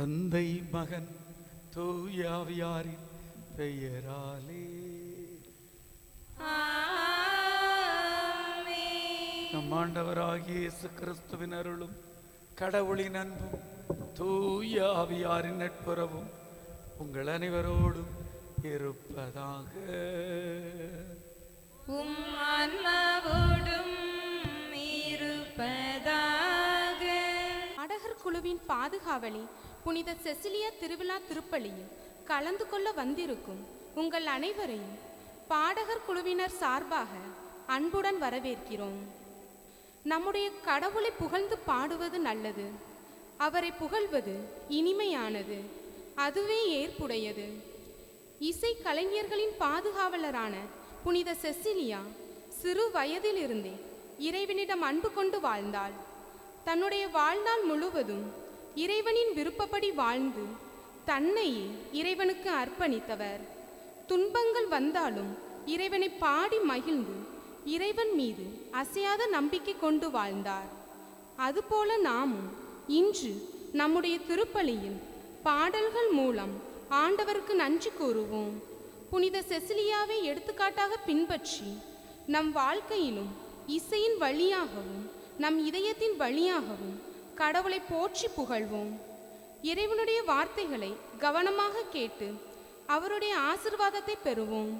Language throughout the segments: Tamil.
தந்தை மகன் தூய ஆவியாரின் பெயராலே நம் ஆண்டவராகிய இயேசு கிறிஸ்துவின் அருளும் கடவுளின் அன்பும் தூய ஆவியாரின் நட்புறவும் உங்கள் அனைவரோடும் இருப்பதாக. பாடகர் குழுவின் பாதுகாவலி புனித செசிலியா திருவிழா திருப்பலியில் கலந்து கொள்ள வந்திருக்கும் உங்கள் அனைவரையும் பாடகர் குழுவினர் சார்பாக அன்புடன் வரவேற்கிறோம். நம்முடைய கடவுளை புகழ்ந்து பாடுவது நல்லது, அவரை புகழ்வது இனிமையானது, அதுவே ஏற்புடையது. இசை கலைஞர்களின் பாதுகாவலரான புனித செசிலியா சிறு வயதிலிருந்தே இறைவனிடம் அன்பு கொண்டு வாழ்ந்தாள். தன்னுடைய வாழ்நாள் முழுவதும் இறைவனின் விருப்பப்படி வாழ்ந்து தன்னையே இறைவனுக்கு அர்ப்பணித்தவர். துன்பங்கள் வந்தாலும் இறைவனை பாடி மகிழ்ந்து இறைவன் மீது அசையாத நம்பிக்கை கொண்டு வாழ்ந்தார். அதுபோல நாமும் இன்று நம்முடைய திருப்பலியில் பாடல்கள் மூலம் ஆண்டவருக்கு நன்றி கூறுவோம். புனித செசிலியாவை எடுத்துக்காட்டாக பின்பற்றி நம் வாழ்க்கையிலும் இசையின் வழியாகவும் நம் இதயத்தின் வழியாகவும் கடவுளை போற்றி புகழ்வோம். இறைவனுடைய வார்த்தைகளை கவனமாக கேட்டு அவருடைய ஆசிர்வாதத்தை பெறுவோம்,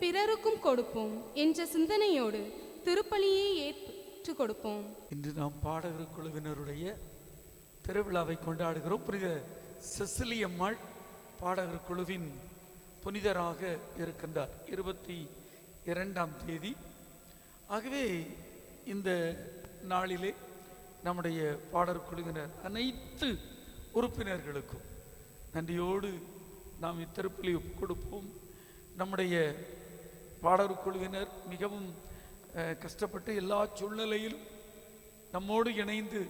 பிறருக்கும் கொடுப்போம் என்ற சிந்தனையோடு திருப்பலியை ஏற்று கொடுப்போம். இன்று நாம் பாடகர் குழுவினருடைய திருவிழாவை கொண்டாடுகிறோம். புனித செசிலியம்மாள் பாடகர் குழுவின் புனிதராக இருக்கின்றார் 22ஆம் தேதி. ஆகவே இந்த நாளிலே நம்முடைய பாடகர் குழுவினர் அனைத்து உறுப்பினர்களுக்கும் நன்றியோடு நாம் இத்திருப்பலி கொடுப்போம். நம்முடைய பாடகர் குழுவினர் மிகவும் கஷ்டப்பட்டு எல்லா சூழ்நிலையிலும் நம்மோடு இணைந்து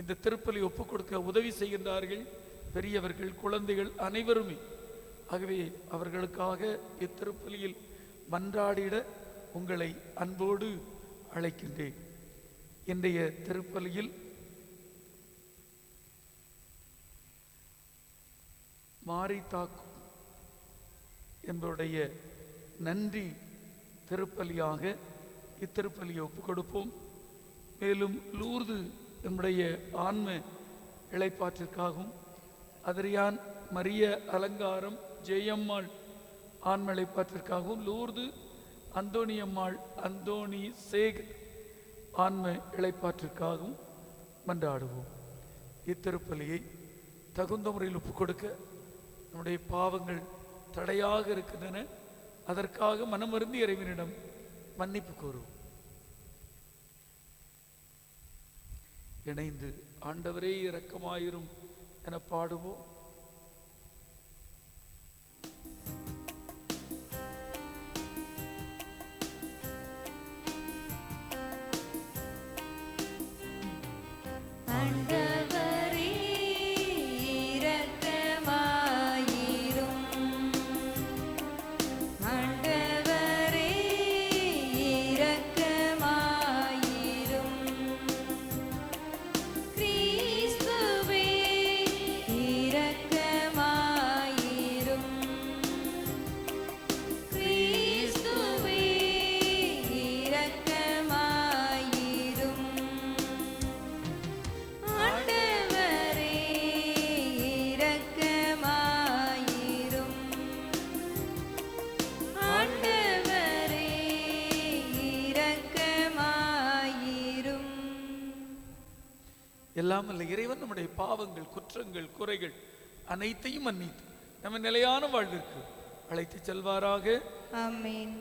இந்த திருப்பலி ஒப்புக் கொடுக்க உதவி செய்கின்றார்கள், பெரியவர்கள், குழந்தைகள் அனைவருமே. ஆகவே அவர்களுக்காக இத்திருப்பலியில் மன்றாடிட உங்களை அன்போடு அழைக்கின்றேன். இன்றைய திருப்பலியில் மாரி தாக்கும் என்பவருடைய நன்றி திருப்பலியாக இத்திருப்பலியை ஒப்புக் கொடுப்போம். மேலும் லூர்து நம்முடைய ஆன்ம இளைப்பாற்றிற்காகவும், அதிரியான் மரிய அலங்காரம் ஜெயம்மாள் ஆன்ம இளைப்பாற்றிற்காகவும், லூர்து அந்தோணியம்மாள் அந்தோணி சேகர் ஆன்ம இளைப்பாற்றிற்காகவும் மன்றாடுவோம். இத்திருப்பலியை தகுந்த முறையில் ஒப்புக் கொடுக்க நம்முடைய பாவங்கள் தடையாக இருக்கின்றன. அதற்காக மனமருந்தி இறைவனிடம் மன்னிப்பு கோருவோம். இணைந்து ஆண்டவரே இரக்கமாயிரும் என பாடுவோம். எல்லாம் அல்ல இறைவன் நம்முடைய பாவங்கள், குற்றங்கள், குறைகள் அனைத்தையும் மன்னித்து நம்ம நிலையான வாழ்விற்கு அழைத்து செல்வாராக. ஆமென்.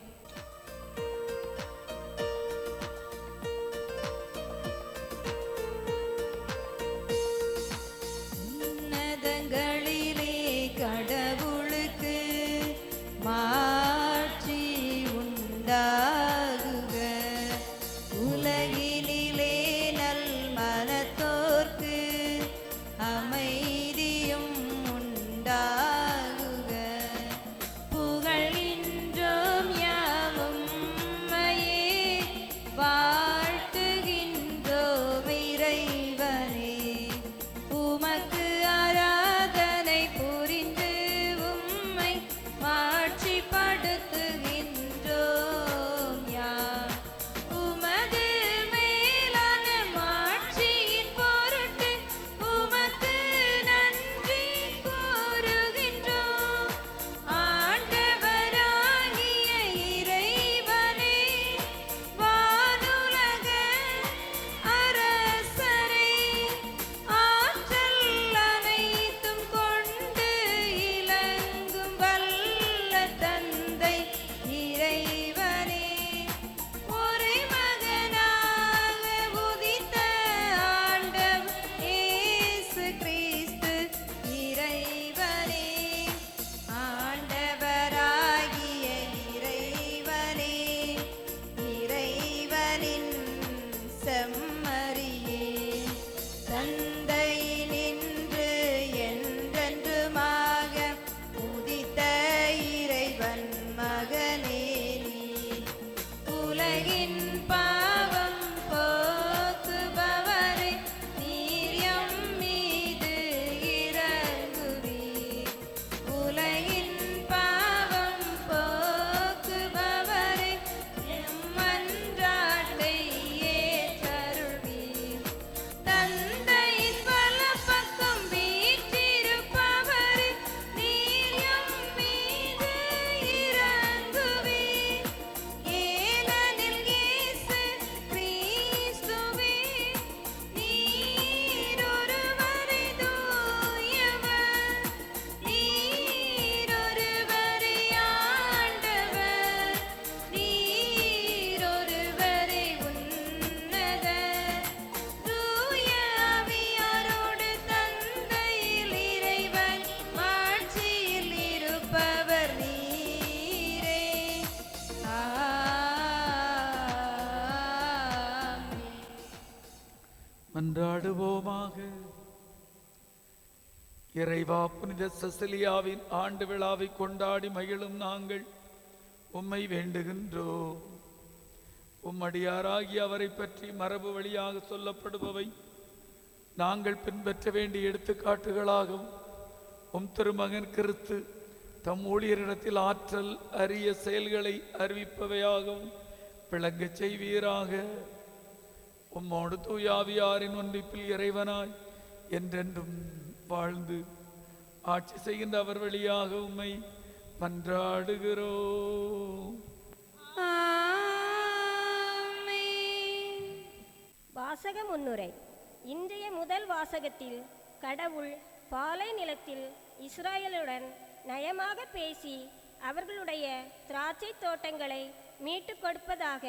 உன்னதங்களிலே கடவுளுக்கு மாட்சி உண்டாகுக, உலகினிலே நல் மனத்தோர்க்கு அமைதியும் உண்டாகுக. புகழ்கின்றோம் யாவரும் இறைவா, புனித செசிலியாவின் ஆண்டு விழாவை கொண்டாடி மகிழும் நாங்கள் உம்மை வேண்டுகின்றோம். உம்மடியாராகி அவரை பற்றி மரபு வழியாக சொல்லப்படுபவை நாங்கள் பின்பற்ற வேண்டிய எடுத்துக்காட்டுகளாகவும் உம் திருமகன் கிறிஸ்து தம் ஊழியரிடத்தில் ஆற்றல் அரிய செயல்களை அறிவிப்பவையாகவும் விளங்கச் செய்வீராக. உம்மோடு தூயாவியாரின் ஒன்றிப்பில் இறைவனாய் என்றென்றும் வாழ்ந்து ஆட்சி செய்கின்ற அவர் வழியாக உம்மை மன்றாடுகிறோம். வாசக முன்னுரை. இன்றைய முதல் வாசகத்தில் கடவுள் பாலை நிலத்தில் இஸ்ராயலுடன் நயமாக பேசி அவர்களுடைய திராட்சை தோட்டங்களை மீட்டுக் கொடுப்பதாக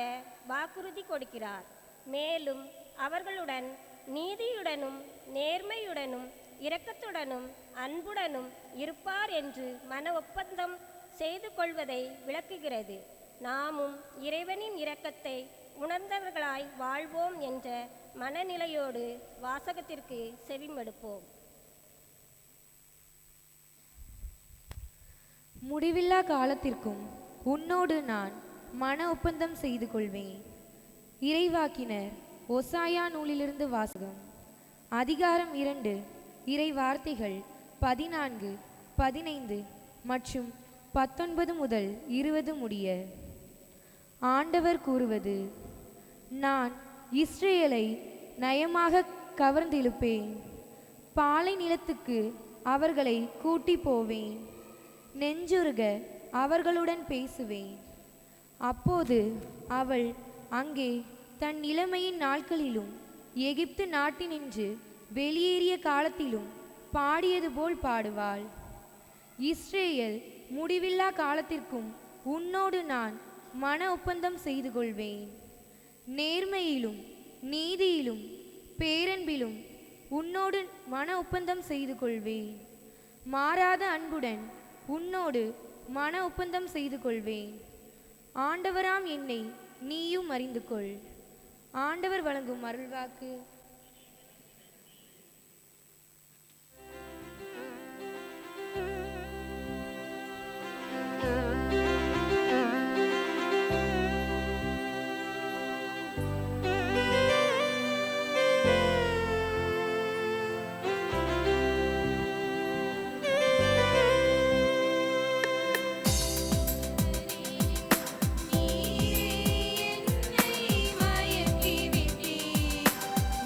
வாக்குறுதி கொடுக்கிறார். மேலும் அவர்களுடன் நீதியுடனும் நேர்மையுடனும் இரக்கத்துடனும் அன்புடனும் இருப்பார் என்று மன ஒப்பந்தம் செய்து கொள்வதை விளக்குகிறது. நாமும் இறைவனின் இரக்கத்தை உணர்ந்தவர்களாய் வாழ்வோம் என்ற மனநிலையோடு வாசகத்திற்கு செவிமடுப்போம். முடிவில்லா காலத்திற்கும் உன்னோடு நான் மன ஒப்பந்தம் செய்து கொள்வேன். இறைவாக்கினர் ஓசாயா நூலிலிருந்து வாசகம். அதிகாரம் 2, இறை வார்த்தைகள் 14, 15 மற்றும் 19 முதல் 20 முடிய. ஆண்டவர் கூறுவது: நான் இஸ்ரேலை நயமாக கவர்ந்திழுப்பேன், பாலை நிலத்துக்கு அவர்களை கூட்டி போவேன், நெஞ்சுருக அவர்களுடன் பேசுவேன். அப்போது அவள் அங்கே தன் இளமையின் நாட்களிலும் எகிப்து நாட்டினின்று வெளியேறிய காலத்திலும் பாடியது போல் பாடுவாள். இஸ்ரேல் முடிவில்லா காலத்திற்கும் உன்னோடு நான் மன ஒப்பந்தம் செய்து கொள்வேன். நேர்மையிலும் நீதியிலும் பேரன்பிலும் உன்னோடு மன ஒப்பந்தம் செய்து கொள்வேன். மாறாத அன்புடன் உன்னோடு மன ஒப்பந்தம் செய்து கொள்வேன். ஆண்டவராம் என்னை நீயும் அறிந்து கொள். ஆண்டவர் வழங்கும் அருள்வாக்கு.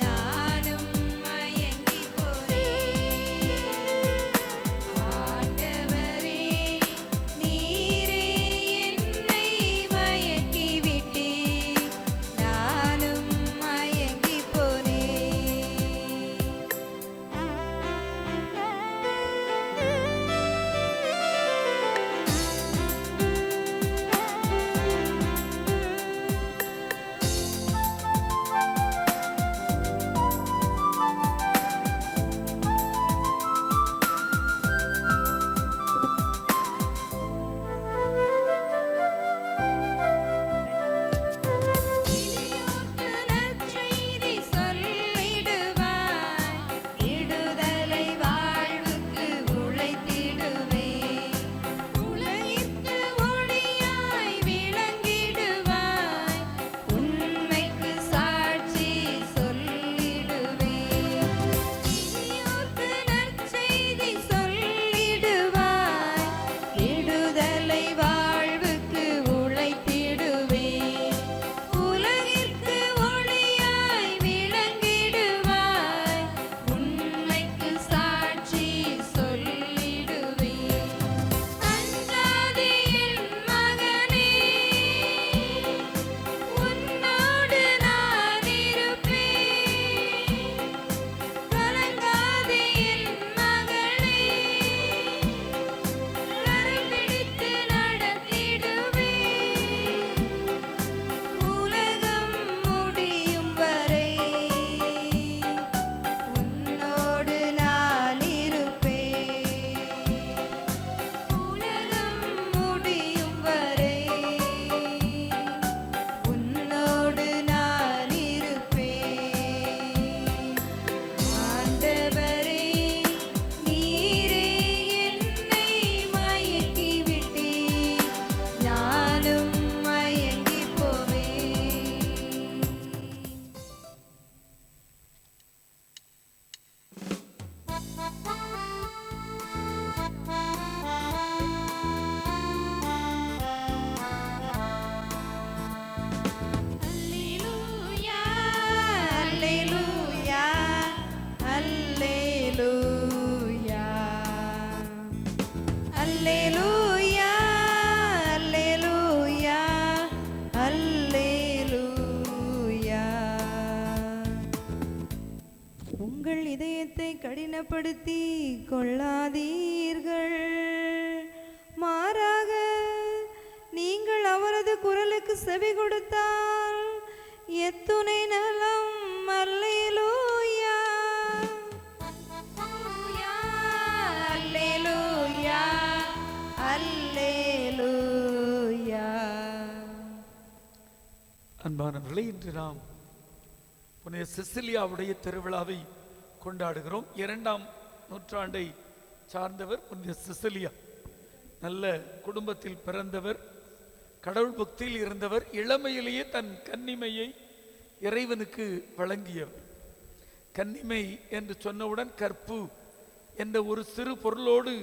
நான் துன்பப்படுத்தி கொள்ளாதீர்கள். மாறாக நீங்கள் அவரது குரலுக்கு செவி கொடுத்தால் எத்துணை நலம். அல்லேலூயா அல்லேலூயா அல்லேலூயா. அன்பானவர்களே, இன்று நாம் புனித செசிலியாவுடைய திருவிழாவை கொண்டாடுகிறோம். 2ஆம் நூற்றாண்டை சார்ந்தவர் புனித செசிலியா. நல்ல குடும்பத்தில் பிறந்தவர், கடவுள் பக்தியில் இருந்தவர், இளமையிலேயே தன் கன்னிமையை இறைவனுக்கு வழங்கியவர். கன்னிமை என்று சொன்னவுடன் கற்பு என்ற ஒரு சிறு பொருளோடு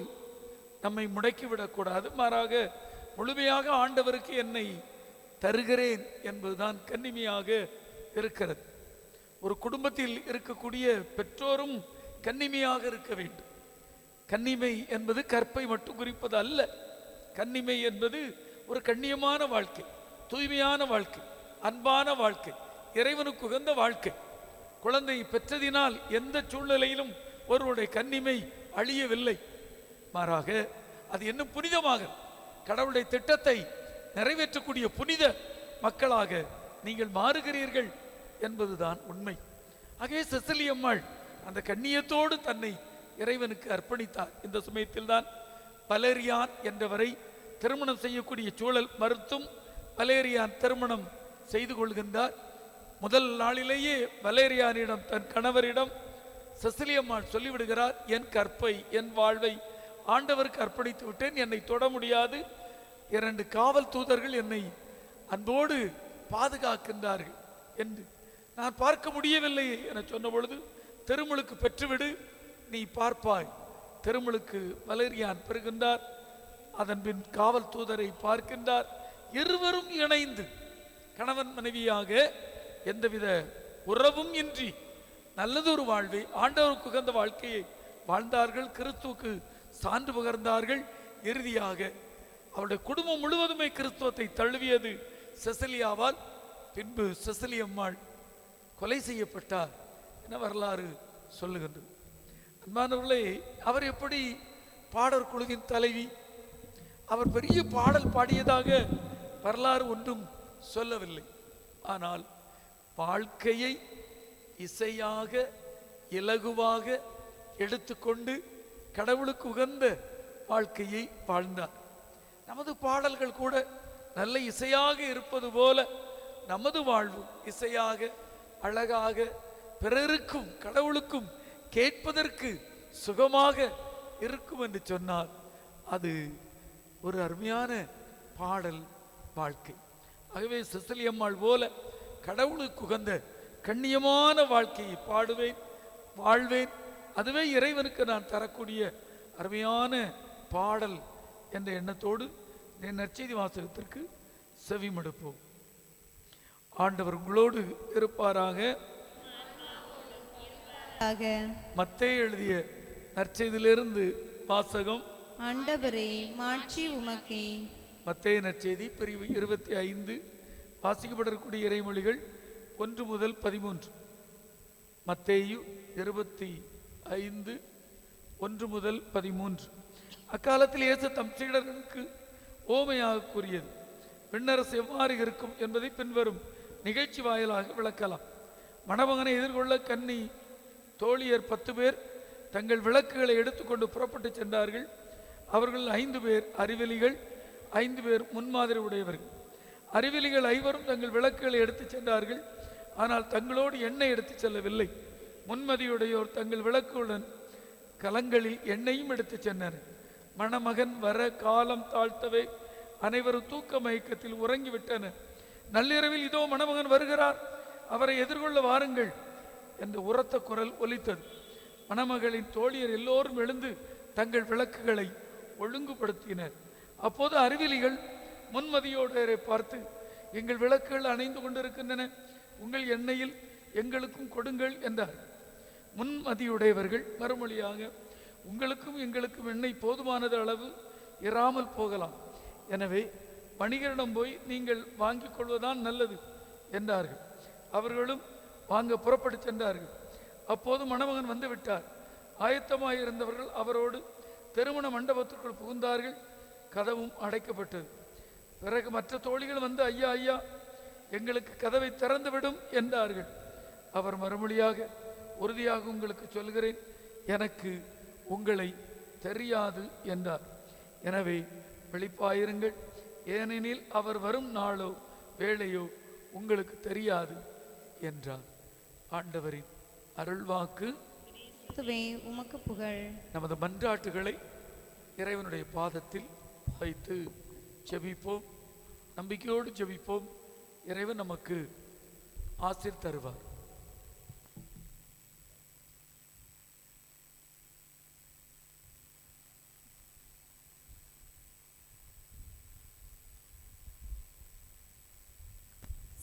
நம்மை முடக்கிவிடக்கூடாது. மாறாக முழுமையாக ஆண்டவருக்கு என்னை தருகிறேன் என்பதுதான் கன்னிமையாக இருக்கிறது. ஒரு குடும்பத்தில் இருக்கக்கூடிய பெற்றோரும் கன்னிமையாக இருக்க வேண்டும். கன்னிமை என்பது கற்பை மட்டும் குறிப்பது அல்ல. கன்னிமை என்பது ஒரு கண்ணியமான வாழ்க்கை, தூய்மையான வாழ்க்கை, அன்பான வாழ்க்கை, இறைவனுக்கு உகந்த வாழ்க்கை. குழந்தை பெற்றதினால் எந்த சூழ்நிலையிலும் ஒருவருடைய கன்னிமை அழியவில்லை. மாறாக அது இன்னும் புனிதமாக கடவுளுடைய திட்டத்தை நிறைவேற்றக்கூடிய புனித மக்களாக நீங்கள் மாறுகிறீர்கள் என்பதுதான் உண்மை. ஆகவே செசிலியம்மாள் அந்த கண்ணியத்தோடு தன்னை இறைவனுக்கு அர்ப்பணித்தார். இந்த சமயத்தில் தான் வலேரியான் என்றவரை திருமணம் செய்யக்கூடிய சூழல் மறுத்தும் வலேரியான் திருமணம் செய்து கொள்கின்றார். முதல் நாளிலேயே வலேரியானிடம், தன் கணவரிடம் செசிலியம்மாள் சொல்லிவிடுகிறார், என் கற்பை, என் வாழ்வை ஆண்டவருக்கு அர்ப்பணித்து விட்டேன், என்னை தொட முடியாது. 2 காவல் தூதர்கள் என்னை அன்போடு பாதுகாக்கின்றார்கள் என்று நான் பார்க்க முடியவில்லை என சொன்ன பொழுது, திருமுழுக்கு பெற்றுவிடு, நீ பார்ப்பாய். திருமுழுக்கு வலேரியான் பெறுகின்றார். அதன் பின் காவல் தூதரை பார்க்கின்றார். இருவரும் இணைந்து கணவன் மனைவியாக எந்தவித உறவும் இன்றி நல்லதொரு வாழ்வை, ஆண்டவருக்கு உகந்த வாழ்க்கையை வாழ்ந்தார்கள். கிறிஸ்துவுக்கு சான்று பகர்ந்தார்கள். இறுதியாக அவருடைய குடும்பம் முழுவதுமே கிறிஸ்துவத்தை தழுவியது செசிலியாவால். பின்பு செசிலியம்மாள் கொலை செய்யப்பட்டார் என வரலாறு சொல்லுகின்றது. அன்பானவர்களே, அவர் எப்படி பாடற் குழுவின் தலைவி, அவர் பெரிய பாடல் பாடியதாக வரலாறு ஒன்றும் சொல்லவில்லை. ஆனால் வாழ்க்கையை இசையாக இலகுவாக எடுத்துக்கொண்டு கடவுளுக்கு உகந்த வாழ்க்கையை வாழ்ந்தார். நமது பாடல்கள் கூட நல்ல இசையாக இருப்பது போல நமது வாழ்வு இசையாக, அழகாக, பிறருக்கும் கடவுளுக்கும் கேட்பதற்கு சுகமாக இருக்கும் என்று சொன்னால் அது ஒரு அருமையான பாடல் வாழ்க்கை. ஆகவே செசிலியம்மாள் போல கடவுளுக்கு உகந்த கண்ணியமான வாழ்க்கையை பாடுவேன், வாழ்வேன். அதுவே இறைவனுக்கு நான் தரக்கூடிய அருமையான பாடல் என்ற எண்ணத்தோடு என் நற்செய்தி வாசகத்திற்கு செவிமடுப்போம். ஆண்டவர் உங்களோடு இருப்பாராக. மத்தேயு எழுதிய நற்செய்தியிலிருந்து வாசகம். ஆண்டவரே, மாட்சி உமக்கே. மத்தேயு நற்செய்தி பிரிவு 25. வாசிக்கப்படக்கூடிய இறைமொழிகள் 1 முதல் 13. மத்தேயு 25 1 முதல் 13. அக்காலத்தில் இயேசு தம் சீடர்களுக்கு ஓமையாக கூறியது. விண்ணரசு எவ்வாறு இருக்கும் என்பதை பின்வரும் நிகழ்ச்சி வாயிலாக விளக்கலாம். மணமகனை எதிர்கொள்ள கன்னி தோழியர் 10 பேர் தங்கள் விளக்குகளை எடுத்துக்கொண்டு புறப்பட்டு சென்றார்கள். அவர்கள் 5 பேர் அறிவெளிகள், 5 பேர் முன்மாதிரி உடையவர்கள். அறிவெளிகள் 5 தங்கள் விளக்குகளை எடுத்து சென்றார்கள். ஆனால் தங்களோடு எண்ணெய் எடுத்து செல்லவில்லை. முன்மதியுடையோர் தங்கள் விளக்குடன் கலங்களில் எண்ணெயும் எடுத்து சென்றனர். மணமகன் வர காலம் தாழ்த்தவே அனைவரும் தூக்க மயக்கத்தில் உறங்கிவிட்டனர். நள்ளிரவில் இதோ மணமகன் வருகிறார், அவரை எதிர்கொள்ள வாருங்கள் என்ற உரத்த குரல் ஒலித்தது. மணமகளின் தோழியர் எல்லோரும் எழுந்து தங்கள் விளக்குகளை ஒழுங்குபடுத்தினர். அப்போது அறிவிலிகள் முன்மதியோடரை பார்த்து, எங்கள் விளக்குகள் அணைந்து கொண்டிருக்கின்றன, உங்கள் எண்ணெயில் எங்களுக்கும் கொடுங்கள் என்றார். முன்மதியுடையவர்கள் மறுமொழியாக, உங்களுக்கும் எங்களுக்கும் எண்ணெய் போதுமானது அளவு இராமல் போகலாம். எனவே வணிகரிடம் போய் நீங்கள் வாங்கிக் கொள்வதுதான் நல்லது என்றார்கள். அவர்களும் வாங்க புறப்பட்டு சென்றார்கள். அப்போது மணமகன் வந்து விட்டார். ஆயத்தமாயிருந்தவர்கள் அவரோடு திருமண மண்டபத்திற்குள் புகுந்தார்கள். கதவும் அடைக்கப்பட்டது. பிறகு மற்ற தோழிகள் வந்து, ஐயா ஐயா, எங்களுக்கு கதவை திறந்துவிடும் என்றார்கள். அவர் மறுமொழியாக, உறுதியாக உங்களுக்கு சொல்கிறேன், எனக்கு உங்களை தெரியாது என்றார். எனவே விழிப்பாயிருங்கள், ஏனெனில் அவர் வரும் நாளோ வேளையோ உங்களுக்கு தெரியாது என்றார். ஆண்டவரின் அருள்வாக்கு. உமக்கு புகழ். நமது மன்றாட்டுகளை இறைவனுடைய பாதத்தில் வைத்து ஜெபிப்போம். நம்பிக்கையோடு ஜெபிப்போம். இறைவன் நமக்கு ஆசீர் தருவார்.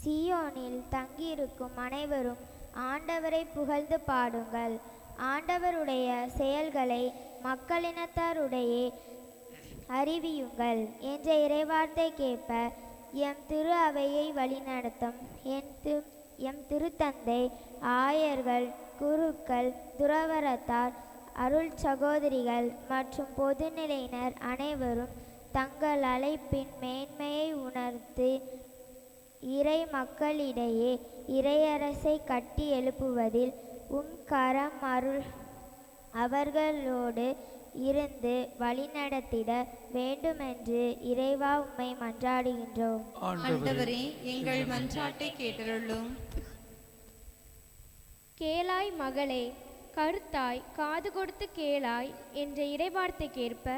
சீயோனில் தங்கியிருக்கும் அனைவரும் ஆண்டவரை புகழ்ந்து பாடுங்கள். ஆண்டவருடைய செயல்களை மக்களினத்தாருடைய அறிவியுங்கள் என்ற இறைவார்த்தை கேட்ப எம் திரு அவையை வழிநடத்தும் எம் திருத்தந்தை, ஆயர்கள், குருக்கள், துறவரத்தார், அருள் சகோதரிகள் மற்றும் பொதுநிலையினர் அனைவரும் தங்கள் அழைப்பின் மேன்மையை உணர்ந்து இறை மக்களிடையே இறையரசை கட்டி எழுப்புவதில் உன் கரம் அவர்களோடு இருந்து வழிநடத்திட வேண்டுமென்று இறைவா உம்மை மன்றாடுகின்றோம். ஆண்டவரே, எங்கள் மன்றாட்டை கேட்டருளும். கேளாய் மகளே, கருத்தாய் காது கொடுத்து கேளாய் என்ற இறைவார்த்தைக்கேற்ப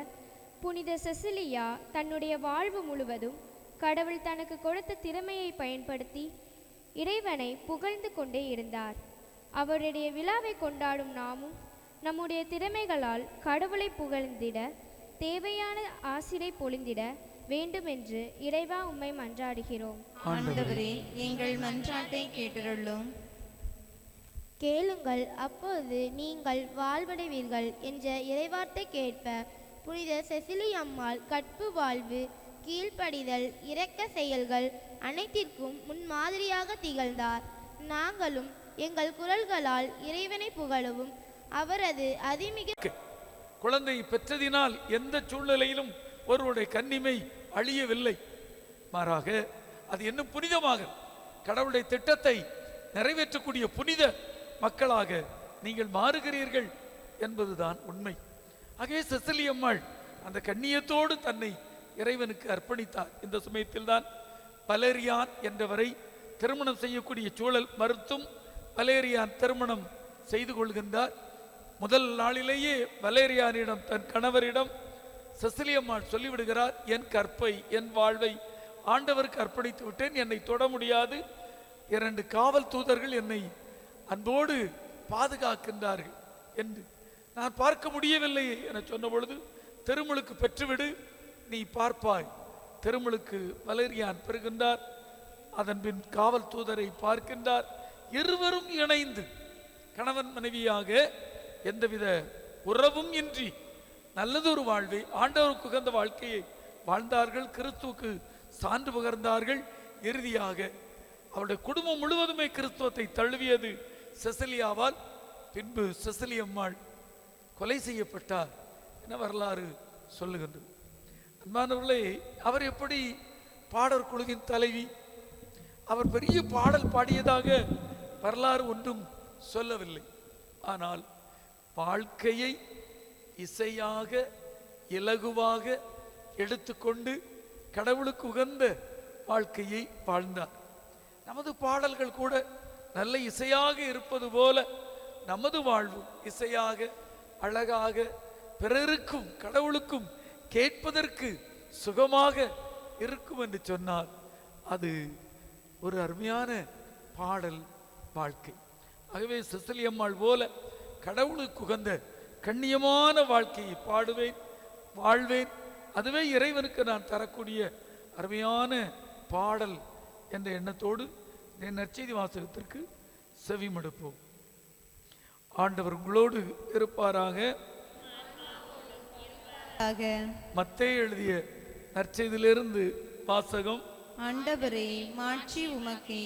புனித செசிலியா தன்னுடைய வாழ்வு முழுவதும் கடவுள் தனக்கு கொடுத்த திறமையை பயன்படுத்தி இறைவனை புகழ்ந்து கொண்டே இருந்தார். அவருடைய விழாவை கொண்டாடும் நாமும் நம்முடைய திறமைகளால் கடவுளை புகழ்ந்திட தேவையான ஆசிரை பொழிந்திட வேண்டுமென்று இறைவா உம்மை மன்றாடுகிறோம். ஆண்டவரே, எங்கள் மன்றாட்டை கேட்டருளும். கேளுங்கள், அப்போது நீங்கள் வாழ்வடைவீர்கள் என்ற இறைவார்த்தை கேட்ப புனித செசிலி அம்மாள் கற்பு வாழ்வு, கீழ்ப்படிதல், இரக்க செயல்கள் அனைத்திற்கும் முன்மாதிரியாக திகழ்ந்தார். நாங்களும் எங்கள் குரல்களால் இறைவனை புகழவும் அவரது அதிமிக குழந்தை பெற்றதினால் எந்த சூழ்நிலையிலும் ஒருவருடைய கன்னிமை அழியவில்லை. மாறாக அது இன்னும் புனிதமாக கடவுளுடைய திட்டத்தை நிறைவேற்றக்கூடிய புனித மக்களாக நீங்கள் மாறுகிறீர்கள் என்பதுதான் உண்மை. ஆகவே செசிலி அம்மாள் அந்த கண்ணியத்தோடு தன்னை இறைவனுக்கு அர்ப்பணித்தார். இந்த சமயத்தில் தான் வலேரியான் என்றவரை திருமணம் செய்யக்கூடிய சூழல் மறுத்தும் வலேரியான் திருமணம் செய்து கொள்கின்றார். முதல் நாளிலேயே வலேரியானிடம், தன் கணவரிடம் செசிலி அம்மாள் சொல்லிவிடுகிறார், என் கற்பை, என் வாழ்வை ஆண்டவருக்கு அர்ப்பணித்து விட்டேன், என்னை தொட முடியாது. 2 காவல் தூதர்கள் என்னை அன்போடு பாதுகாக்கின்றார்கள் என்று நான் பார்க்க முடியவில்லையே என சொன்ன பொழுது, திருமுழுக்கு பெற்றுவிடு, நீ பார்ப்பாய். திருமுழுக்கு வலேரியான் பெறுகின்றார். அதன் பின் காவல் தூதரை பார்க்கின்றார். இருவரும் இணைந்து கணவன் மனைவியாக எந்தவித உறவும் இன்றி நல்லதொரு வாழ்வை, ஆண்டவருக்கு உகந்த வாழ்க்கையை வாழ்ந்தார்கள். கிறிஸ்துவுக்கு சான்று பகர்ந்தார்கள். இறுதியாக அவருடைய குடும்பம் முழுவதுமே கிறிஸ்துவத்தை தழுவியது செசிலியாவால். பின்பு செசிலி அம்மாள் கொலை செய்யப்பட்டார் என வரலாறு சொல்லுகின்றது. அன்பானவர்களே, அவர் எப்படி பாடற் குழுவின் தலைவி, அவர் பெரிய பாடல் பாடியதாக வரலாறு ஒன்றும் சொல்லவில்லை. ஆனால் வாழ்க்கையை இசையாக இலகுவாக எடுத்துக்கொண்டு கடவுளுக்கு உகந்த வாழ்க்கையை வாழ்ந்தார். நமது பாடல்கள் கூட நல்ல இசையாக இருப்பது போல நமது வாழ்வு இசையாக, அழகாக, பிறருக்கும் கடவுளுக்கும் கேட்பதற்கு சுகமாக இருக்கும் என்று சொன்னால் அது ஒரு அருமையான பாடல் வாழ்க்கை. ஆகவே செசிலி அம்மாள் போல கடவுளுக்கு உகந்த கண்ணியமான வாழ்க்கையை பாடுவேன், வாழ்வேன். அதுவே இறைவனுக்கு நான் தரக்கூடிய அருமையான பாடல் என்ற எண்ணத்தோடு நற்செய்தி வாசகத்திற்கு செவிமடுப்போம். ஆண்டவர் உங்களோடு இருப்பாராக. மத்தேயு எழுதிய நற்செய்தியிலிருந்து வாசகம். ஆண்டவரே, மாட்சி உமக்கே.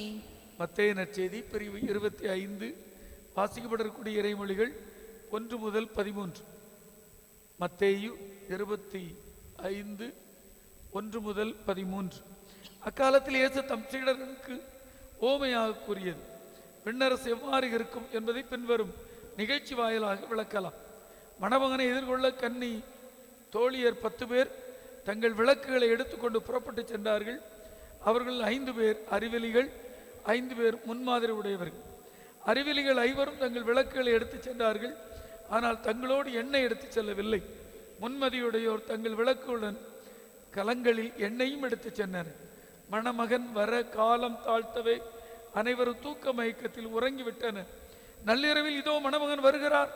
மத்தேயு நற்செய்தி பிரிவு 25 வாசிக்கப்படக்கூடிய இறைமொழிகள் 1 முதல் 13. மத்தேயு 25 1 முதல் 13. அக்காலத்தில் இயேசு தம் சீடர்களுக்கு ஓமையாக கூறியது. விண்ணரசு எவ்வாறு இருக்கும் என்பதை பின்வரும் நிகழ்ச்சி வாயிலாக விளக்கலாம். மணமகனை எதிர்கொள்ள கன்னி தோழியர் 10 பேர் தங்கள் விளக்குகளை எடுத்துக்கொண்டு புறப்பட்டு சென்றார்கள். அவர்கள் 5 பேர் அறிவெளிகள், 5 பேர் முன்மாதிரி உடையவர்கள். அறிவெளிகள் 5 தங்கள் விளக்குகளை எடுத்து சென்றார்கள், ஆனால் தங்களோடு எண்ணெய் எடுத்து செல்லவில்லை. முன்மதியுடையோர் தங்கள் விளக்குடன் கலங்களில் எண்ணெயும் எடுத்து சென்றனர். மணமகன் வர காலம் தாழ்த்தவே அனைவரும் தூக்க மயக்கத்தில் உறங்கிவிட்டனர். நள்ளிரவில் இதோ மணமகன் வருகிறார்,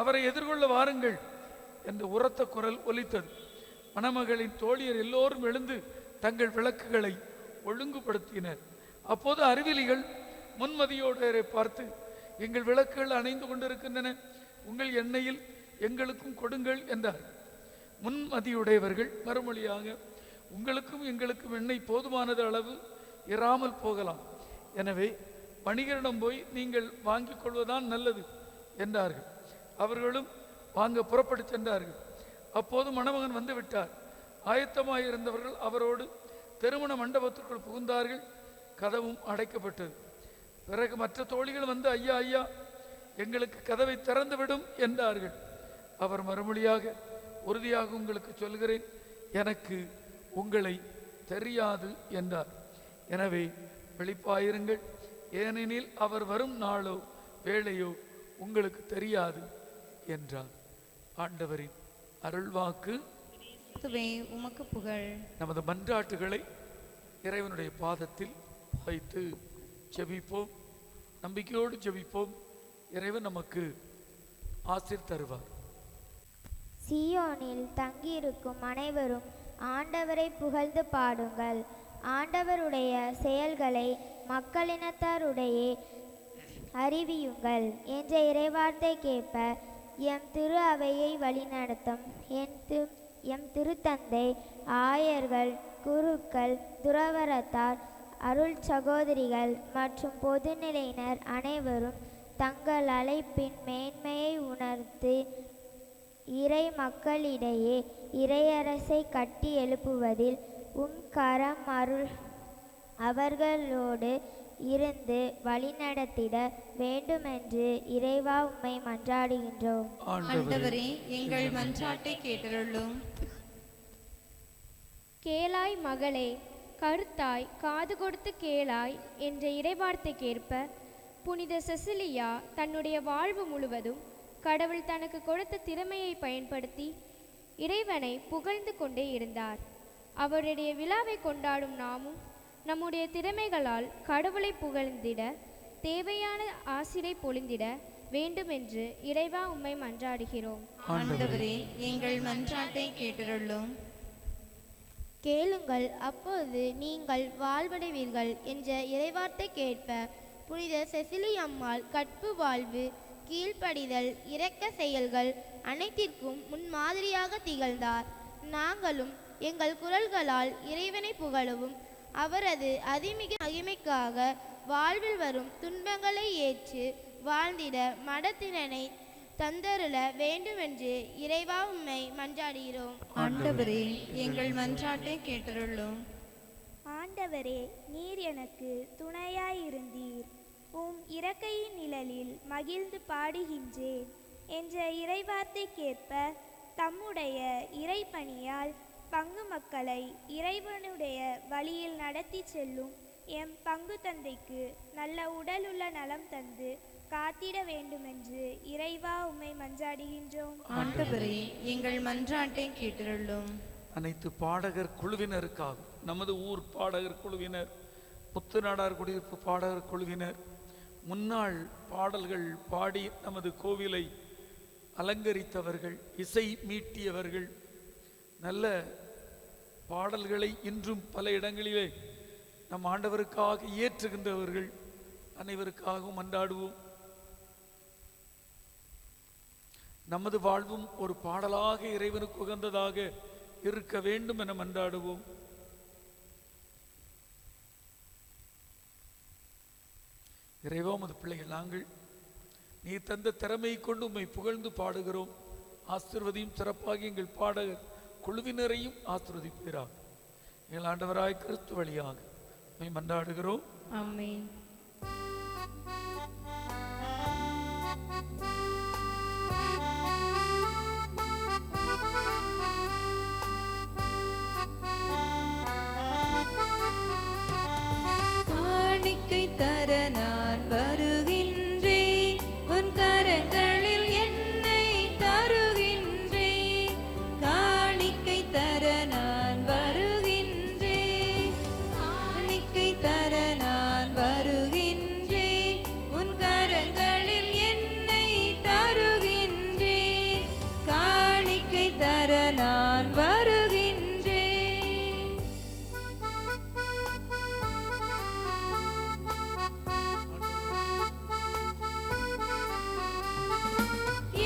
அவரை எதிர்கொள்ள வாருங்கள் என்று உரத்த குரல் ஒலித்தது. மணமகளின் தோழியர் எல்லோரும் எழுந்து தங்கள் விளக்குகளை ஒழுங்குபடுத்தினர். அப்போது அறிவிலிகள் முன்மதியோடரை பார்த்து, எங்கள் விளக்குகள் அணைந்து கொண்டிருக்கின்றன, உங்கள் எண்ணெயில் எங்களுக்கும் கொடுங்கள் என்றார். முன்மதியுடையவர்கள் மறுமொழியாக, உங்களுக்கும் எங்களுக்கும் எண்ணெய் போதுமானது அளவு இராமல் போகலாம், எனவே வணிகரிடம் போய் நீங்கள் வாங்கிக் கொள்வதுதான் நல்லது என்றார்கள். அவர்களும் வாங்க புறப்பட்டு சென்றார்கள். அப்போது மணமகன் வந்து விட்டார். ஆயத்தமாயிருந்தவர்கள் அவரோடு திருமண மண்டபத்திற்குள் புகுந்தார்கள். கதவும் அடைக்கப்பட்டது. பிறகு மற்ற தோழிகள் வந்து, ஐயா ஐயா, எங்களுக்கு கதவை திறந்துவிடும் என்றார்கள். அவர் மறுமொழியாக, உறுதியாக உங்களுக்கு சொல்கிறேன், எனக்கு உங்களை தெரியாது என்றார். எனவே விழிப்பாயிருங்கள், ஏனெனில் அவர் வரும் நாளோ வேளையோ உங்களுக்கு தெரியாது என்றார். ஆண்டவரின் அருள்வாக்கு. உமக்கு புகழ். நமது மன்றாட்டுகளை இறைவனுடைய பாதத்தில் வைத்து ஜெபிப்போம். நம்பிக்கையோடு ஜெபிப்போம். இறைவன் நமக்கு ஆசீர் தருவார். சீயோனில் தங்கியிருக்கும் அனைவரும் ஆண்டவரை புகழ்ந்து பாடுங்கள். ஆண்டவருடைய செயல்களை மக்களினத்தாருடைய அறிவியுங்கள் என்ற இறைவார்த்தை கேட்ப எம் திரு அவையை வழிநடத்தும் எம் திருத்தந்தை, ஆயர்கள், குருக்கள், துறவரத்தார், அருள் சகோதரிகள் மற்றும் பொதுநிலையினர் அனைவரும் தங்கள் அழைப்பின் மேன்மையை உணர்ந்து இறை மக்களிடையே இறையரசை கட்டி எழுப்புவதில் உம் கரம் அவர்களோடு இருந்து வழிநடத்திட வேண்டுமென்று இறைவா உம்மை மன்றாடுகின்றோம். ஆண்டவரே, எங்கள் மன்றாட்டை கேட்டருளும். கேளாய் மகளே, கருத்தாய் காது கொடுத்து கேளாய் என்ற இறைவார்த்தைக்கேற்ப புனித செசிலியா தன்னுடைய வாழ்வு முழுவதும் கடவுள் தனக்கு கொடுத்த திறமையை பயன்படுத்தி இறைவனை புகழ்ந்து கொண்டே இருந்தார். அவருடைய விழாவை கொண்டாடும் நாமும் நம்முடைய திறமைகளால் கடவுளை புகழ்ந்திட தேவையான ஆசிரை பொழிந்திட வேண்டுமென்று இறைவா உம்மை மன்றாடுகிறோம். ஆண்டவரே, எங்கள் மன்றாட்டை கேட்டருளும். கேளுங்கள், அப்போது நீங்கள் வாழ்வடைவீர்கள் என்ற இறைவார்த்தை கேட்ப புனித செசிலி அம்மாள் கற்பு வாழ்வு, கீழ்ப்படிதல், இரக்க செயல்கள் அனைத்திற்கும் முன்மாதிரியாக திகழ்ந்தார். நாங்களும் எங்கள் குரல்களால் இறைவனை புகழவும் அவரது அதிமிக மகிமைக்காக வாழ்வில் வரும் துன்பங்களை ஏற்று வாழ்ந்திட மடத்திறனை தந்தருள வேண்டுமென்று இறைவா உம்மை மன்றாடுகிறோம். ஆண்டவரே, எங்கள் மன்றாட்டை கேட்டருளும். ஆண்டவரே, நீர் எனக்கு துணையாயிருந்தீர், உம் இறக்கையின் நிழலில் மகிழ்ந்து பாடுகின்றேன் என்ற இறைவார்த்தைக்கேற்ப தம்முடைய இறைப்பணியால் பங்கு மக்களை இறைவனுடைய வழியில் நடத்தி செல்லும் எம் பங்கு தந்தைக்கு நல்ல உடலுள்ள நலம் தந்து காத்திட வேண்டுமென்று இறைவா உம்மை மன்றாடுகின்றோம். ஆண்டவரே, எங்கள் மன்றாட்டை கேட்டருளும். அனைத்து பாடகர் குழுவினருக்காக, நமது ஊர் பாடகர் குழுவினர், புத்துநாடார் குடியிருப்பு பாடகர் குழுவினர், முன்னாள் பாடல்கள் பாடி நமது கோவிலை அலங்கரித்தவர்கள், இசை மீட்டியவர்கள், நல்ல பாடல்களை இன்றும் பல இடங்களிலே நம் ஆண்டவருக்காக இயற்றுகின்றவர்கள் அனைவருக்காகவும் மன்றாடுவோம். நமது வாழ்வும் ஒரு பாடலாக இறைவனுக்கு உகந்ததாக இருக்க வேண்டும் என மன்றாடுவோம். இறைவா, உமது பிள்ளைகள் நாங்கள் நீ தந்த திறமையை கொண்டு உம்மை புகழ்ந்து பாடுகிறோம். ஆசீர்வதியும் சிறப்பாக எங்கள் பாடகர் குழுவினரையும் ஆசீர்வதிப்பீராக. எங்கள் ஆண்டவராய் கிறிஸ்து வழியாக உம்மை மன்றாடுகிறோம். ஆமென். காணிக்கை தர நான் வருகின்றேன், உன் கரங்களில் என்னை தருகின்றேன். காணிக்கை தர நான் வருகின்றேன், காணிக்கை தர நான் வருகின்றேன், உன் கரங்களில் என்னை தருகின்றேன். காணிக்கை தர நான் வருகின்றேன்.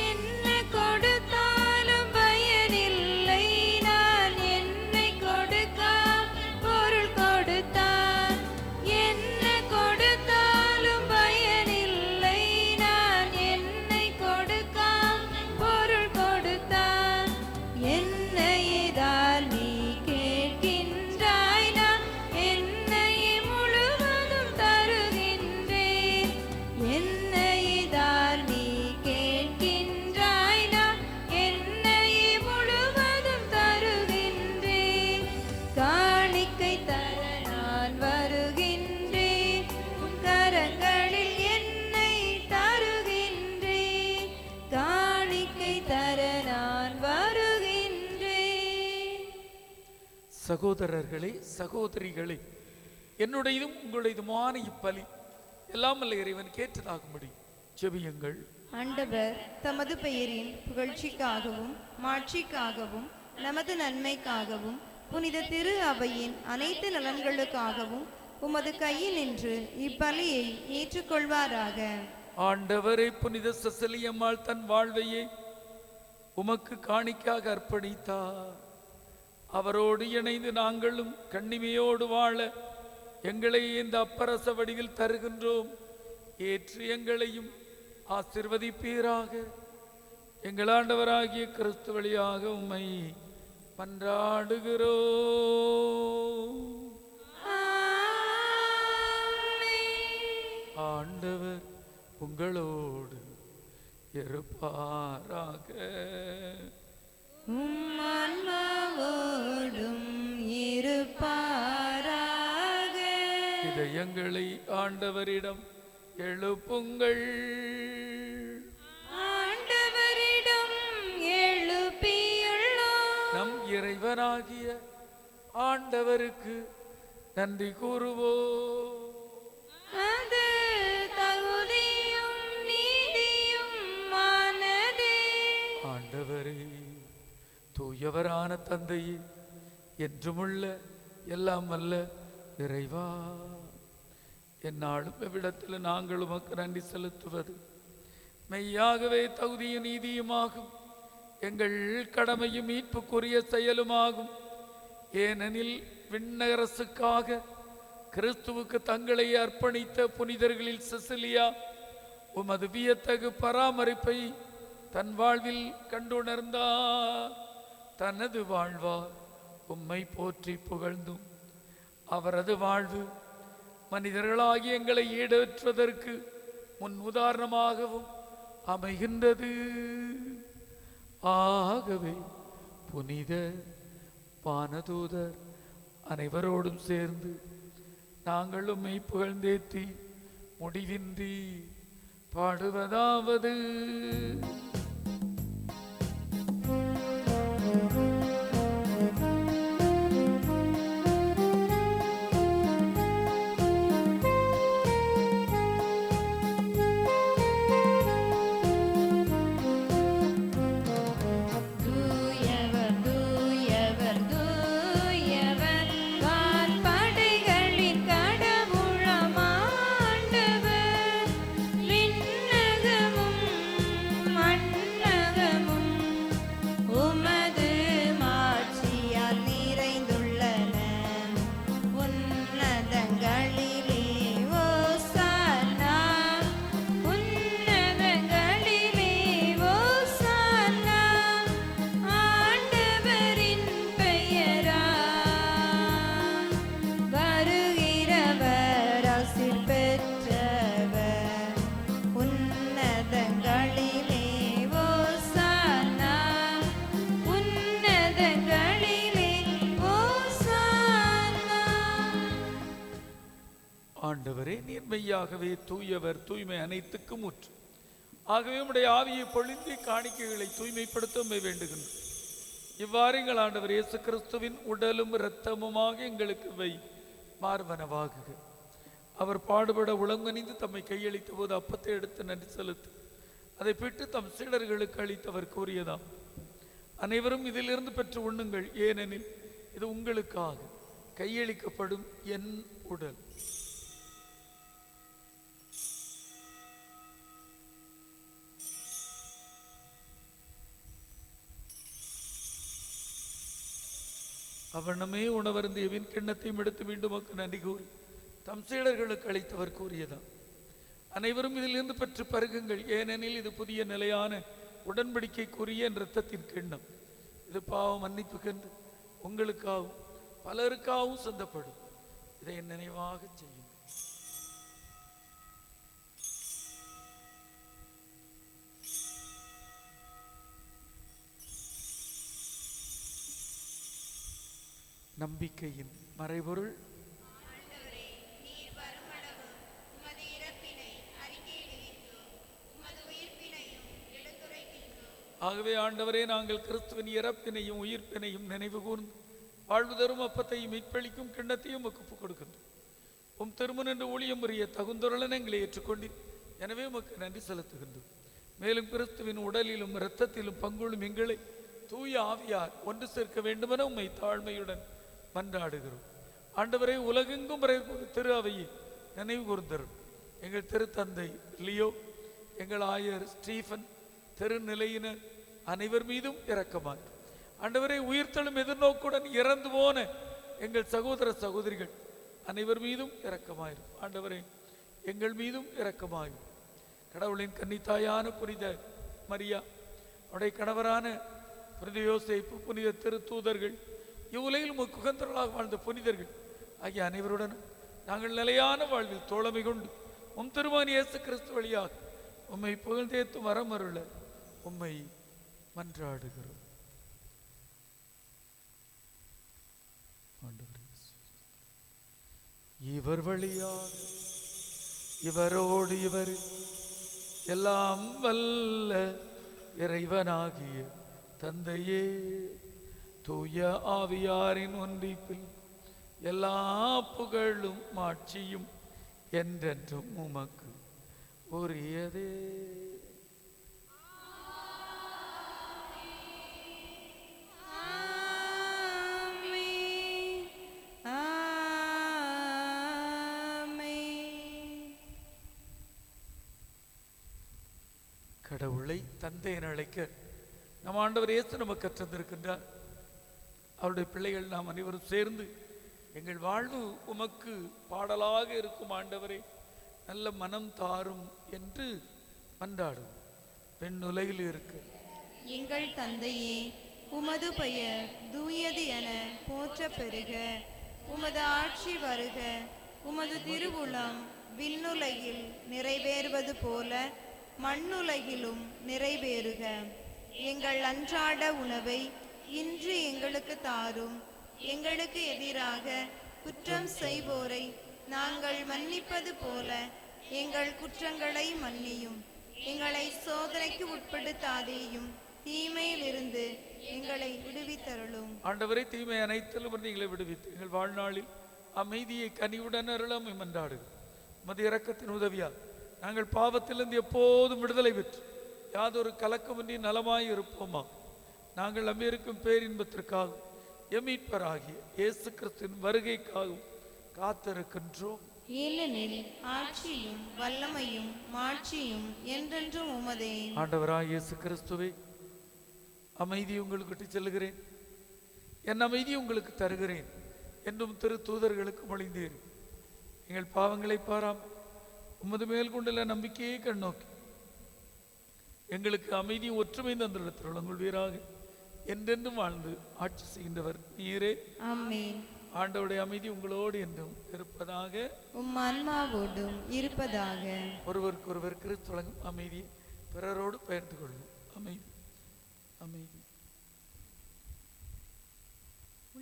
என்ன கொடுத்தாலும் பயனில்லை, நான் என்னை கொடுக்காம பொருள் கொடுத்தான். என்ன கொடுத்தாலும் பயனில்லை, நான் என்னை கொடுக்காம பொருள் கொடுத்தான். என்னையேதான் நீ கேட்கின்றாய், நான் என்னை முழுவதும் தருகின்றேன். என்னையேதான் நீ கேட்கின்றாய், நான் என்னை முழுவதும் தருகின்றேன். காணிக்கை தர நான் வருகின்றேன், உன் கரங்களில் என்னை தருகின்றேன். காணிக்கை தர நான் வருகின்றேன். சகோதரர்களே, சகோதரிகளே, என்னுடையதும் உங்களுடையதுமான இப்பலி எல்லாம் வல்ல இறைவன் கேட்டதாகும்படி ஜெபியுங்கள். ஆண்டவர் தமது பெயரின் புகழ்ச்சிக்காகவும் மாட்சிக்காகவும் நமது நன்மைக்காகவும் புனித திரு அவையின் அனைத்து நலன்களுக்காகவும் உமது கையில் நின்று இப்பலியை ஏற்றுக்கொள்வாராக. ஆண்டவரே, புனித செசிலியம்மாள் தன் வாழ்வையே உமக்கு காணிக்காக அர்ப்பணித்தார். அவரோடு இணைந்து நாங்களும் கண்ணிமையோடு வாழ எங்களை இந்த அப்பரச வடிவில் தருகின்றோம். ஏற்று எங்களையும் ஆசீர்வதிப்பீராக. எங்கள் ஆண்டவராகிய கிறிஸ்து வழியாக உம்மை மன்றாடுகிறோம். ஆண்டவர் உங்களோடு இருப்பாராக. உம் ஆன்மாவோடும் இருப்பாராக. இதயங்களை ஆண்டவரிடம் எழுப்புங்கள். ஆண்டவரிடம் எழுப்பியுள்ளோம். நம் இறைவனாகிய ஆண்டவருக்கு நன்றி கூறுவோம். அது தகுதியும் நீதியும் மானதே. ஆண்டவரே, தூயவரான தந்தையே, என்றுமுள்ள எல்லாம் வல்ல இறைவா, என்னாலும் எவ்விடத்தில் நாங்கள் உமக்கு நன்றி செலுத்துவது மெய்யாகவே தகுதியும் நீதியுமாகும், எங்கள் கடமையும் மீட்புக்குரிய செயலுமாகும். ஏனெனில் விண்ணரசுக்காக கிறிஸ்துவுக்கு தங்களை அர்ப்பணித்த புனிதர்களில் செசிலியா உமது வியத்தகு பராமரிப்பை தன் வாழ்வில் கண்டுணர்ந்தார். தனது வாழ்வார் உம்மை போற்றி புகழ்ந்தும் அவரது வாழ்வு மனிதர்களாகி எங்களை ஈடேற்றுவதற்கு முன் உதாரணமாகவும் அமைகின்றது. ஆகவே புனித வானதூதர் அனைவரோடும் சேர்ந்து நாங்கள் உம்மை புகழ்ந்தேத்தி முடிவின்றி பாடுவதாவது: மண் ஆண்டவரே, நீர் மெய்யாகவே தூயவர், தூய்மை அனைத்துக்கும் ஊற்று. ஆகவே உம்முடைய ஆவியை பொழிந்து காணிக்கைகளை தூய்மைப்படுத்த உம்மை வேண்டுகின்றோம். இவ்வாறு எங்கள் ஆண்டவர் இயேசு கிறிஸ்துவின் உடலும் இரத்தமுமாக எங்களுக்கு வை மார்பனவாகுக. அவர் பாடுபட உளங்கனிந்து தம்மை கையளித்த போது அப்பத்தை எடுத்து நன்றி செலுத்தி அதை பெற்று தம் சீடர்களுக்கு அளித்தவர் கூறியதாம், அனைவரும் இதிலிருந்து பெற்று உண்ணுங்கள், ஏனெனில் இது உங்களுக்காக கையளிக்கப்படும் என் உடல். அவனமே உணவருந்தியவின் கிண்ணத்தையும் எடுத்து மீண்டும் நன்றி கூறி தம் சீடர்களுக்கு அளித்தவர் கூறியதாம், அனைவரும் இதிலிருந்து பெற்று பருகுங்கள், ஏனெனில் இது புதிய நிலையான உடன்படிக்கைக்குரிய இரத்தத்தின் கிண்ணம். இது பாவம் மன்னிப்புக்கென்று உங்களுக்காகவும் பலருக்காகவும் சொந்தப்படும். இதை நினைவாக செய்யும். நம்பிக்கையின் மறைபொருள். ஆகவே ஆண்டவரே, நாங்கள் கிறிஸ்துவின் இறப்பினையும் உயிர்ப்பினையும் நினைவு கூர்ந்து வாழ்வு தரும் அப்பத்தையும் மீட்பளிக்கும் கிண்ணத்தையும் ஒப்புக் கொடுக்கின்றோம். உம் திருமண என்று ஊழியம் புரிய தகுந்தொருளன் எங்களை ஏற்றுக்கொண்டு எனவே உமக்கு நன்றி செலுத்துகின்றோம். மேலும் கிறிஸ்துவின் உடலிலும் இரத்தத்திலும் பங்குள்ளும் எங்களை தூய ஆவியார் ஒன்று சேர்க்க வேண்டுமென உம்மை தாழ்மையுடன் மன்றாடுகிறோம். ஆண்டவரே, உலகெங்கும் திரு அவையை நினைவு கூர்ந்தரும். எங்கள் திருத்தந்தை லியோ, எங்கள் ஆயர் ஸ்டீஃபன், திருநிலையினர் அனைவர் மீதும் இரக்கமாயிரும். ஆண்டவரே, உயிர்த்தெழும் எதிர்நோக்குடன் இறந்து போன எங்கள் சகோதர சகோதரிகள் அனைவர் மீதும் இரக்கமாயிரும். ஆண்டவரே, எங்கள் மீதும் இரக்கமாயிரும். கடவுளின் கன்னித்தாயான புனித மரியா, அவருடைய கணவரான புனித யோசேப்பு, புனித திருத்தூதர்கள், இவ்வுலகில் உமக்கு உகந்தவர்களாக வாழ்ந்த புனிதர்கள் ஆகிய அனைவருடனும் நாங்கள் நிலையான வாழ்வில் தோழமை கொண்டு உம் திருமகன் இயேசு கிறிஸ்து வழியாக உம்மை புகழ்ந்தேத்தும் வரமருள உம்மை மன்றாடுகிறோம். இவர் வழியாக இவரோடு இவர் எல்லாம் வல்ல இறைவனாகிய தந்தையே, தூய ஆவியாரின் ஒன்றிப்பில் எல்லா புகழும் மாட்சியும் என்றென்றும் உமக்கு உரியதே. கடவுளை தந்தை என அழைக்க நம் ஆண்டவர் இயேசு நமக்கு கற்றிருக்கின்றார். அவருடைய பிள்ளைகள் நாம் அனைவரும் சேர்ந்து எங்கள் வாழ்வு உமக்கு பாடலாக இருக்கும் ஆண்டவரே, நல்ல மனம் தாரும் என்று மன்றாடும். பெண்ணுலகில் இருக்க எங்கள் தந்தையே, உமது பெயர் தூயது என போற்ற பெறுக. உமது ஆட்சி வருக. உமது திருவுளம் விண்ணுலகில் நிறைவேறுவது போல மண்ணுலகிலும் நிறைவேறுக. எங்கள் அன்றாட உணவை இன்று எங்களுக்கு தாரும். எங்களுக்கு எதிராக குற்றம் செய்வோரை நாங்கள் மன்னிப்பது போல எங்கள் குற்றங்களை மன்னியும். எங்களை சோதனைக்கு உட்படுத்தாதேயும், தீமையிலிருந்து எங்களை விடுவித்தருளும். ஆண்டவரை, தீமை அனைத்திலும் எங்களை விடுவித்து எங்கள் வாழ்நாளில் அமைதியை கனிவுடன் அருளும் மன்றாடுகிறோம். உமது இரக்கத்தின் உதவியால் நாங்கள் பாவத்திலிருந்து எப்போதும் விடுதலை பெற்று யாதொரு கலக்கமின்றி நலமாய் இருப்போமா. நாங்கள் நம்பியிருக்கும் பேரின்பத்திற்காகவும் எமீட்பராகிய இயேசு கிறிஸ்துவின் வருகைக்காகவும் காத்திருக்கின்றோம். ஏனெனில் ஆட்சியும் வல்லமையும் மாட்சியும் என்றென்றும் உமதே. ஆண்டவராய் இயேசு கிறிஸ்துவே, அமைதி உங்களுக்கு விட்டு செல்கிறேன், என் அமைதி உங்களுக்கு தருகிறேன் என்றும் திரு தூதர்களுக்கு மொழிந்தீர். எங்கள் பாவங்களை பாராமல் உமது மேல் கொண்டுள்ள நம்பிக்கையை கண்ணோக்கி எங்களுக்கு அமைதி ஒற்றுமை தந்திடத்தில் உங்கள் வீராக என்றென்றும் வாழ்ந்து ஆட்சி செய்கின்றவர் நீரே. ஆமென். ஆண்டவருடைய அமைதி உங்களோடு என்றும் இருப்பதாக, உம் ஆன்மாவோடும் இருப்பதாக. ஒருவருக்கு ஒருவர் கிறிஸ்து வழங்கும் அமைதியை பிறரோடு பகிர்ந்து கொள்ளும். அமைதி அமைதி.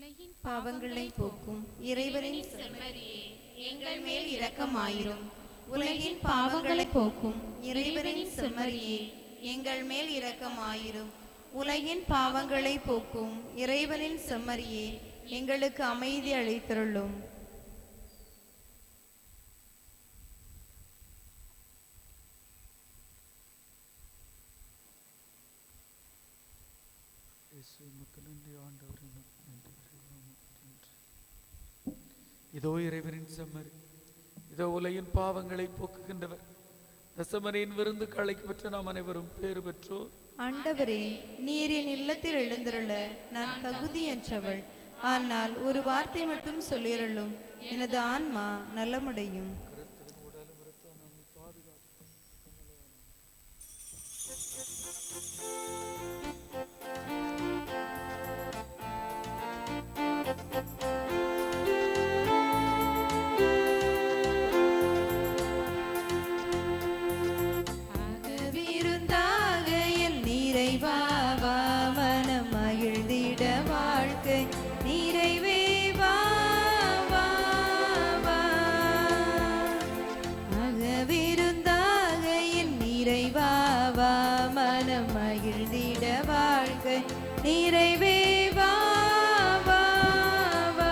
பாவங்களை போக்கும் இறைவனின் செம்மறியே, எங்கள் மேல் இரக்கமாயிரும். உலகின் பாவங்களை போக்கும் இறைவனின் செம்மறியே, எங்கள் மேல் இரக்கமாயிரும். உலகின் பாவங்களை போக்கும் இறைவனின் செம்மறியே, எங்களுக்கு அமைதி அளித்தருளும். இதோ இறைவனின் செம்மறி, இதோ உலகின் பாவங்களை போக்குகின்றவர். செம்மறியின் விருந்துக்கு அழைக்கப்பெற்ற நாம் அனைவரும் பேறு பெற்றோர். ஆண்டவரே, நீர் என் இல்லத்தில் எழுந்தருள நான் தகுதியற்றவள். ஆனால் ஒரு வார்த்தை மட்டும் சொல்லியருளும், எனது ஆன்மா நலமடையும். நிறைவே வா வா வா.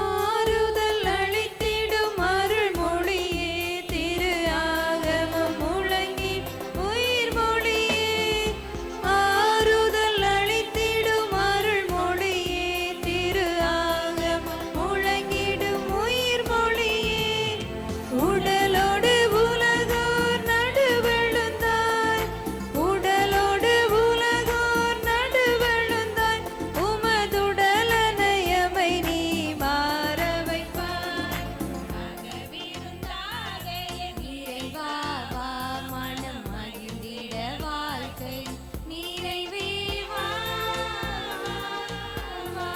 ஆறுதல் அளித்திடும் அருள்மொழியே, திரு ஆகமம் முழங்கி உயிர் மொழியே. ஆறுதல் அளித்திடும் அருள்மொழியே, திரு ஆகமம் முழங்கிடும் உயிர் மொழியே. உடலோடு உலகோர் நடுவெழுந்தாய், உடலோடு உலகோர் நடுவெழுந்தாய். உமதுடலனையமை நீ மாற வைப்பாய். அகவிருந்தாக என் இறைவா வா, மனம் மகிழ்ந்திட வாழ்க்கை நிறைவே வா வா.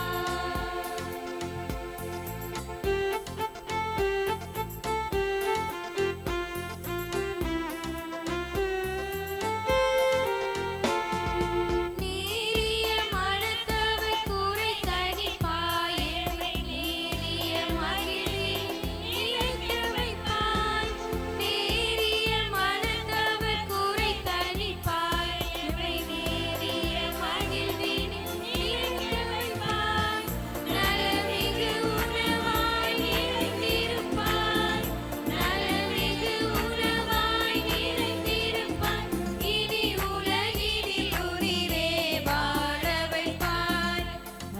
நீரிய மனத்தவர் குறை தணிப்பாய், எமை நீரிய மகிழ்வில் நிலைக்க வைப்பாய். நீரிய மனத்தவர் குறை தணிப்பாய், எமை நீரிய மகிழ்வில் நிலைக்க வைப்பாய். நலமிகு உணவாய் நிறைந்திருப்பாய், நலமிகு உணவாய் நிறைந்திருப்பாய். இனி உலகினில் உயிரே வாழ வைப்பாய்.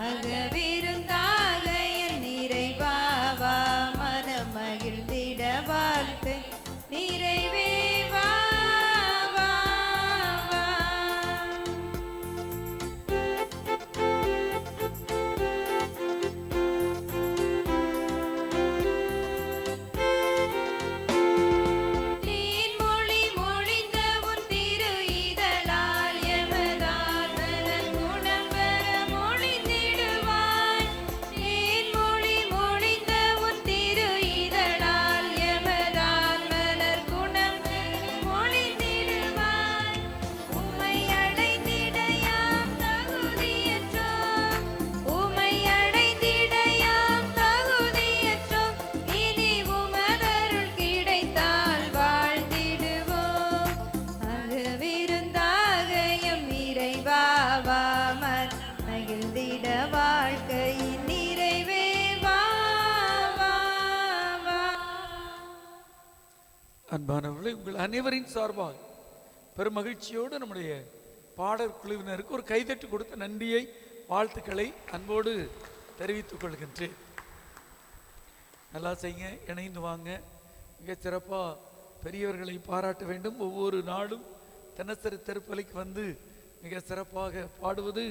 அகவிருந்தாக என் இறைவா வா, மனம் மகிழ்ந்திட வாழ்க்கை நிறைவே வா வா வா. தேன்மொழி மொழிந்த உன் திரு இதழால் எமதால் மலர் குணம் பெற மொழிந்திடுவாய். தேன்மொழி மொழிந்த உன் திரு இதழால் எமதால் மலர் குணம் பெற மொழிந்திடுவாய். உம்மை அடைந்திட யாம் தகுதியற்றோம், உம்மை அடைந்திட யாம் தகுதியற்றோம். இனி உமதருள் கிடைத்தால் வாழ்ந்திடுவோம். அகவிருந்தாக எம் இறைவா வா, மகிழ்ந்திட வாழ்க்கை நிறைவே வா வா வா. அன்பானவர்களே, உங்கள் அனைவரின் சார்பாக பெரும் மகிழ்ச்சியோடு நம்முடைய பாடற் குழுவினருக்கு ஒரு கைதட்டு கொடுத்த நன்றியை, வாழ்த்துக்களை அன்போடு தெரிவித்துக் கொள்கின்றேன். நல்லா செய்யுங்க, இணைந்து வாங்க. மிகச் சிறப்பாக பெரியவர்களை பாராட்ட வேண்டும். ஒவ்வொரு நாளும் தினசரி திருப்பலிக்கு வந்து மிக சிறப்பாக பாடுவது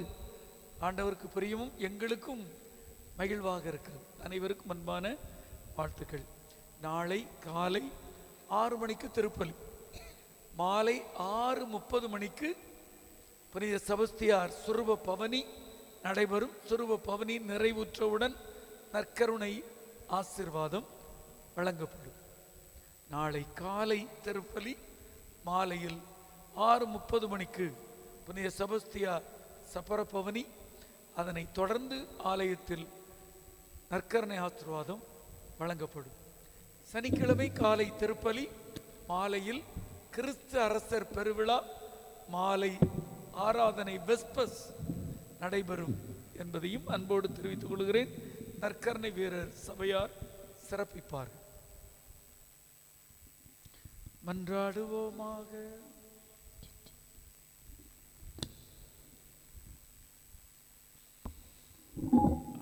ஆண்டவருக்கு பிரியமும் எங்களுக்கும் மகிழ்வாக இருக்கிறது. அனைவருக்கும் அன்பான வாழ்த்துக்கள். நாளை காலை 6 மணிக்கு திருப்பலி, மாலை 6:30 மணிக்கு புனித செபஸ்தியார் சுரூப பவனி நடைபெறும். சுரூப பவனி நிறைவுற்றவுடன் நற்கருணை ஆசீர்வாதம். வழங்கப்படும். நாளை காலை திருப்பலி மாலையில் 6:30 மணிக்கு புனித செபஸ்தியா சப்பரப்பவனி, அதனை தொடர்ந்து ஆலயத்தில் நற்கருணை ஆசீர்வாதம் வழங்கப்படும். சனிக்கிழமை காலை திருப்பலி, மாலையில் கிறிஸ்து அரசர் பெருவிழா, மாலை ஆராதனை வெஸ்பஸ் நடைபெறும் என்பதையும் அன்போடு தெரிவித்துக் கொள்கிறேன். நற்கருணை வீரர் சபையார் சிறப்பிப்பார்கள். மன்றாடுவோமாக.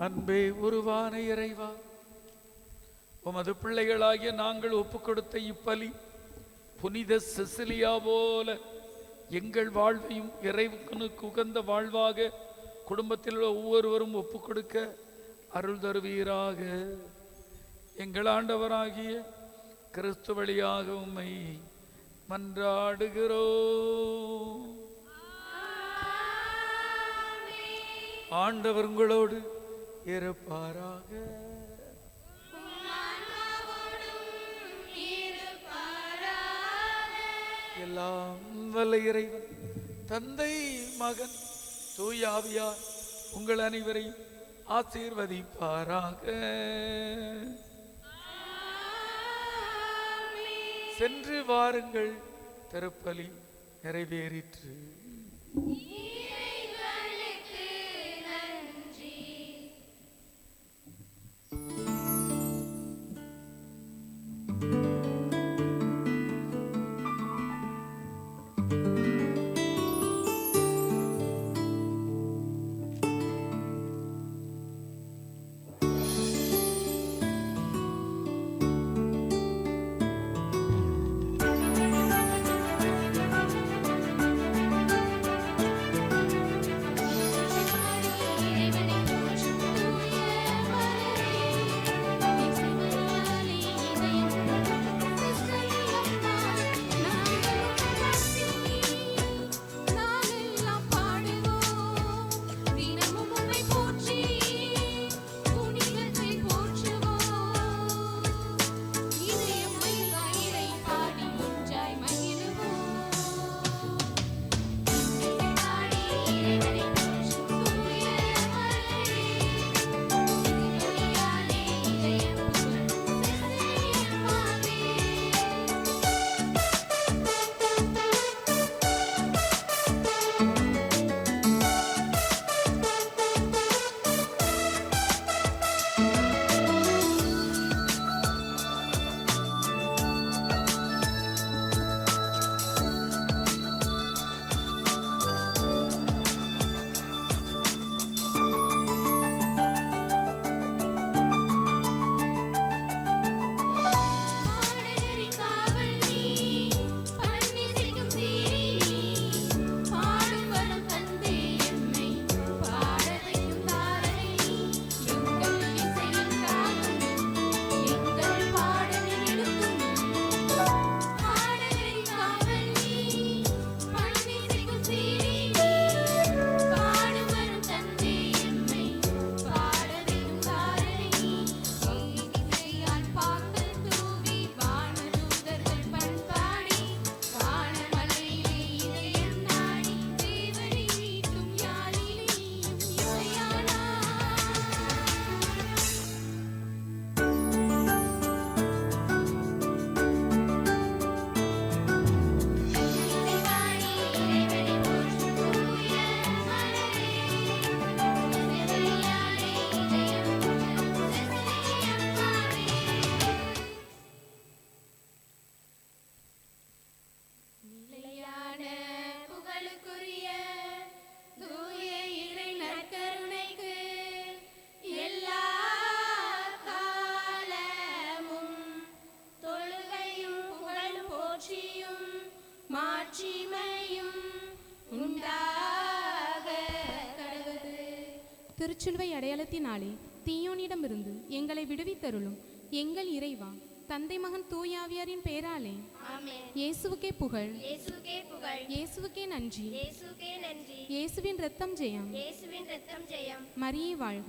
அன்பே உருவான இறைவா, உமது பிள்ளைகளாகிய நாங்கள் ஒப்புக் கொடுத்த இப்பலி புனித செசிலியா போல எங்கள் வாழ்வையும் இறைவனுக்கு உகந்த வாழ்வாக குடும்பத்தில் உள்ள ஒவ்வொருவரும் ஒப்புக் கொடுக்க அருள் தருவீராக. எங்கள் ஆண்டவராகிய கிறிஸ்து வழியாக உம்மை மன்றாடுகிறோம். ஆண்டவர் உங்களோடு இருப்பாராக. எல்லாம் வல்ல இறைவன் தந்தை, மகன், தூய ஆவியார் உங்கள் அனைவரையும் ஆசீர்வதிப்பாராக. சென்று வாருங்கள், திருப்பலி நிறைவேறிற்று. திருச்சிலுவை அடையாளத்தினாலே தீயோனிடமிருந்து எங்களை விடுவித்தருளும் எங்கள் இறைவா, தந்தை மகன் தூயாவியாரின் பெயராலே இயேசுவுக்கே புகழ், இயேசுவுக்கே நன்றி, இயேசுவின் இரத்தம் ஜெயம், மரியே வாழ்க.